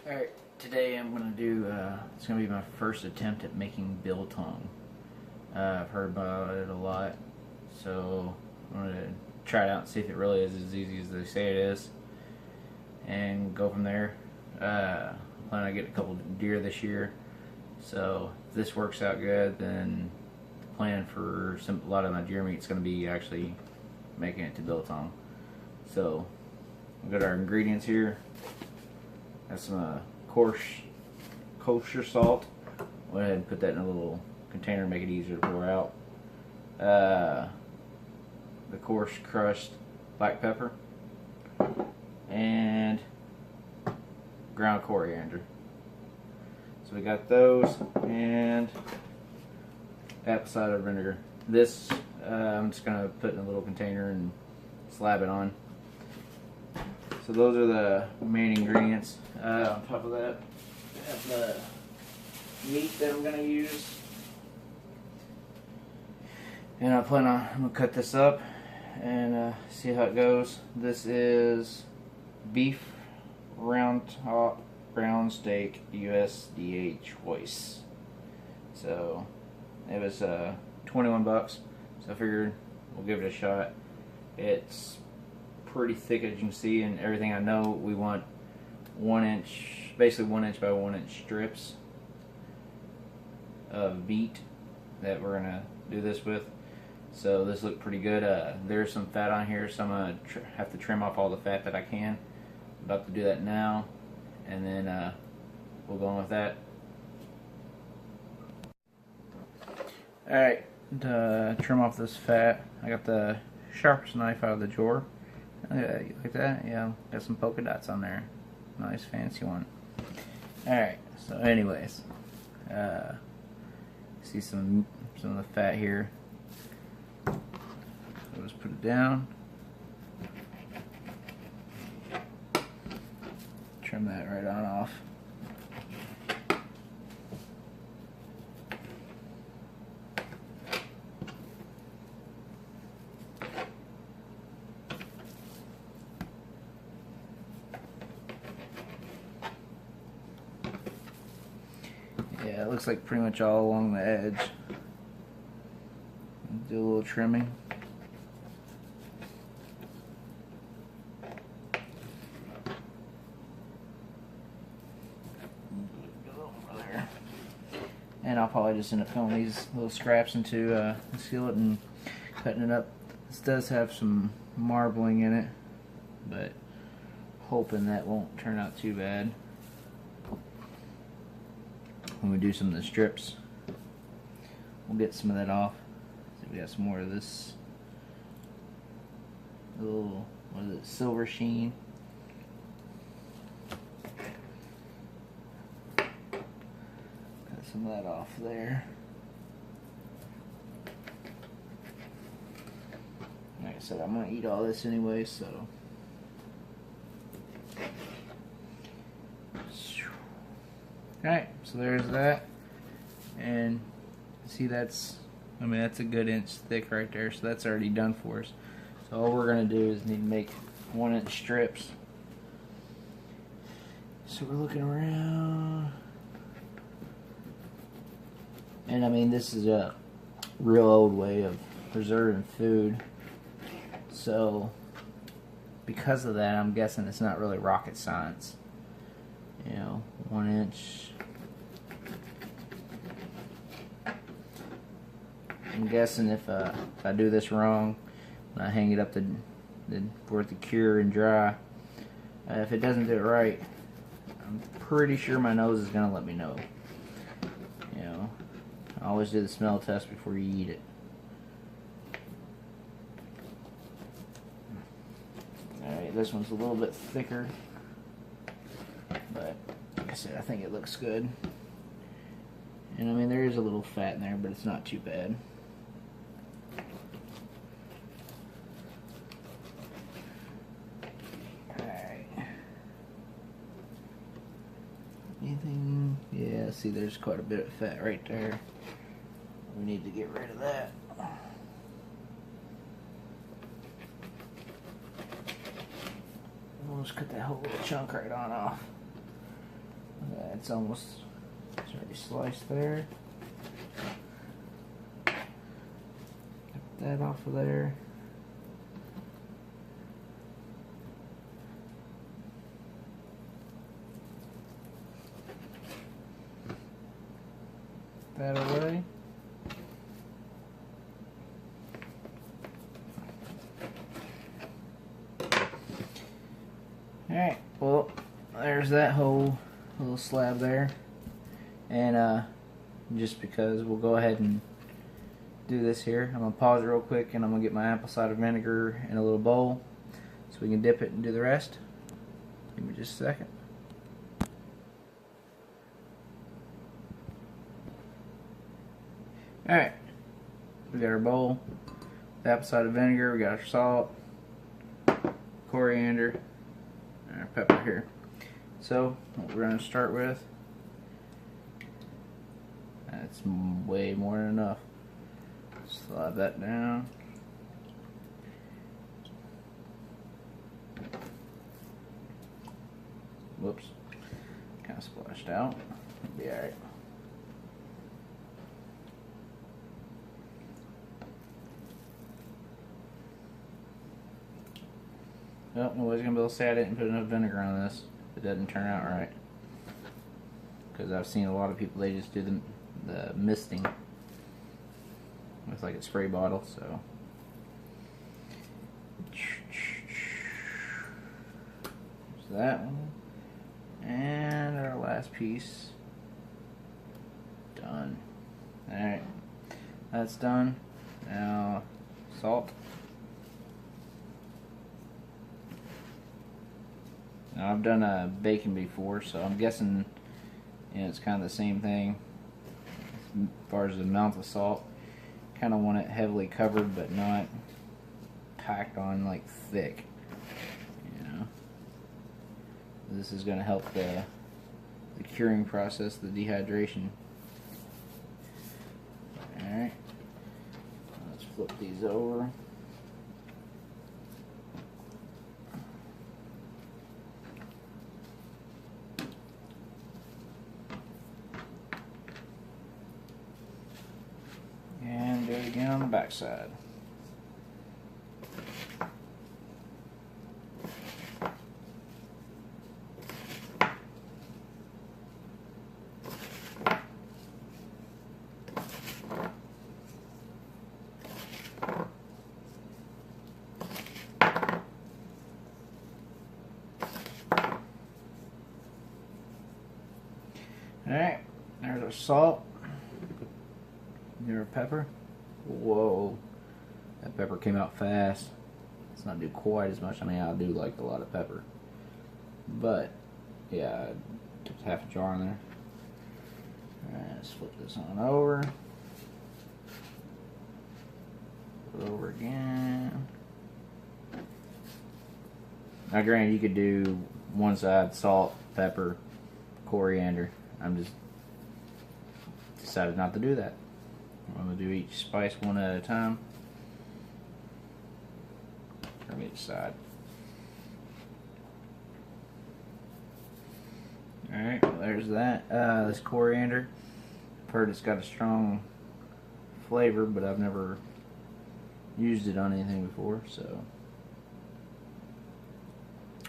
Alright, today I'm going to do, it's going to be my first attempt at making biltong. I've heard about it a lot, so I'm going to try it out and see if it really is as easy as they say it is, and go from there. I plan on getting a couple deer this year, so if this works out good, then the plan for a lot of my deer meat is going to be actually making it to biltong. So, we've got our ingredients here. Got some kosher salt. Go ahead and put that in a little container, make it easier to pour out. The coarse crushed black pepper and ground coriander. So we got those, and apple cider vinegar. This I'm just gonna put in a little container and slab it on. So those are the main ingredients. On top of that, we have the meat that I'm going to use. And I'm going to cut this up and see how it goes. This is beef round top brown steak USDA choice. So it was 21 bucks. So I figured we'll give it a shot. It's pretty thick, as you can see, and everything I know. We want 1 inch, basically 1 inch by 1 inch strips of meat that we're gonna do this with. So this looked pretty good. There's some fat on here, so I'm gonna have to trim off all the fat that I can. I'm about to do that now, and then we'll go on with that. Alright, to trim off this fat, I got the sharpest knife out of the drawer. You like that? Yeah, got some polka dots on there. Nice fancy one. Alright, so anyways, see some of the fat here. So just put it down. Trim that right on off. Yeah, it looks like pretty much all along the edge. Do a little trimming. And I'll probably just end up filling these little scraps into a skillet and cutting it up. This does have some marbling in it, but hoping that won't turn out too bad when we do some of the strips. We'll get some of that off. So we got some more of this little, what is it, silver sheen. Got some of that off there. Like I said, I'm gonna eat all this anyway, so. Alright, so there's that. And see, that's a good inch thick right there, so that's already done for us. So all we're gonna do is need to make 1 inch strips. So we're looking around, and I mean, this is a real old way of preserving food, so because of that, I'm guessing it's not really rocket science. You know, 1 inch. I'm guessing if I do this wrong, and I hang it up for it to cure and dry, if it doesn't do it right, I'm pretty sure my nose is gonna let me know. You know, I always do the smell test before you eat it. Alright, this one's a little bit thicker, but like I said, I think it looks good. And I mean, there is a little fat in there, but it's not too bad. Alright. Anything? Yeah, see, there's quite a bit of fat right there. We need to get rid of that. We'll just cut that whole little chunk right on off. It's almost already sliced there. Get that off of there. That away. Alright, well, there's that whole little slab there. And just because we'll go ahead and do this here, I'm going to pause it real quick and I'm going to get my apple cider vinegar in a little bowl so we can dip it and do the rest. Give me just a second. Alright, we got our bowl with apple cider vinegar, we got our salt, coriander, and our pepper here. So, what we're going to start with, that's way more than enough. Slide that down. Whoops, kind of splashed out. It'll be alright. Well, nobody's going to be able to say I didn't put enough vinegar on this. It doesn't turn out right. Because I've seen a lot of people, they just do the misting with like a spray bottle, so. There's that one. And our last piece. Done. Alright. That's done. Now, salt. Now, I've done bacon before, so I'm guessing it's kind of the same thing as far as the amount of salt. Kind of want it heavily covered, but not packed on like thick. You know, this is going to help the curing process, the dehydration. All right, let's flip these over. And do it again on the back side. Alright, there's our salt. Your pepper. Whoa, that pepper came out fast. Let's not do quite as much. I mean, I do like a lot of pepper, but yeah, I took half a jar in there. Alright, let's flip this on over. Flip it over again. Now, granted, you could do one side salt, pepper, coriander. I'm just decided not to do that. I'm going to do each spice one at a time from each side. Alright, well, there's that. This coriander, I've heard it's got a strong flavor, but I've never used it on anything before, so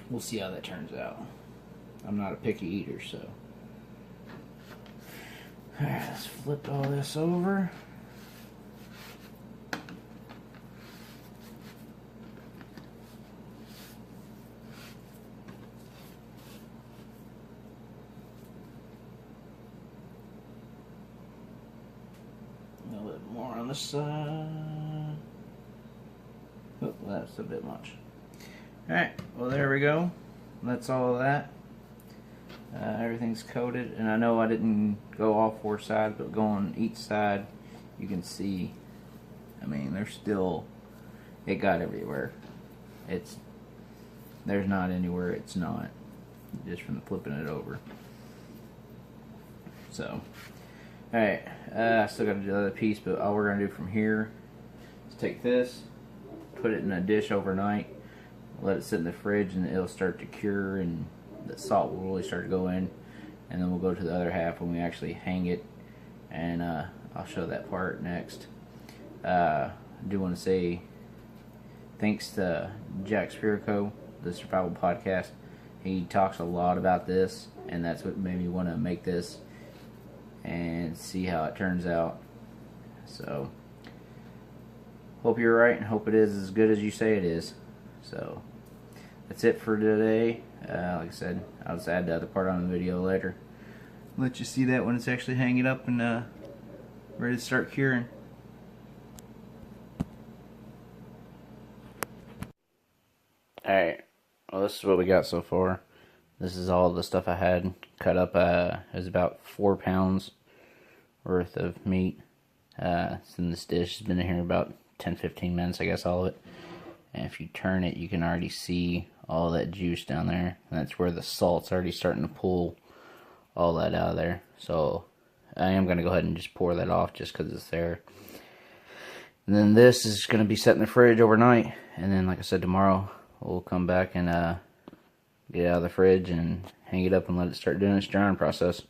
we'll see how that turns out. I'm not a picky eater, so. Alright, let's flip all this over. A little bit more on this side. Oh, that's a bit much. Alright, well, there we go. That's all of that. Everything's coated, and I know I didn't go all four sides, but going each side, you can see, I mean, there's still, it got everywhere. There's not anywhere it's not, just from flipping it over. So, alright, I still got to do the other piece, but all we're going to do from here is take this, put it in a dish overnight, let it sit in the fridge, and it'll start to cure, and the salt will really start to go in. and then we'll go to the other half when we actually hang it, and I'll show that part next. I do want to say thanks to Jack Spirico, the Survival Podcast. He talks a lot about this, and that's what made me want to make this and see how it turns out. So, hope you're right, and hope it is as good as you say it is. So, that's it for today. Like I said, I'll just add the other part on the video later. Let you see that when it's actually hanging up and ready to start curing. Alright, well, this is what we got so far. This is all the stuff I had cut up. It was about 4 pounds worth of meat. It's in this dish. It's been in here about 10-15 minutes, I guess, all of it. And if you turn it, you can already see all that juice down there. And that's where the salt's already starting to pull all that out of there. So I am going to go ahead and just pour that off just because it's there. And then this is going to be set in the fridge overnight. And then, like I said, tomorrow we'll come back and get it out of the fridge and hang it up and let it start doing its drying process.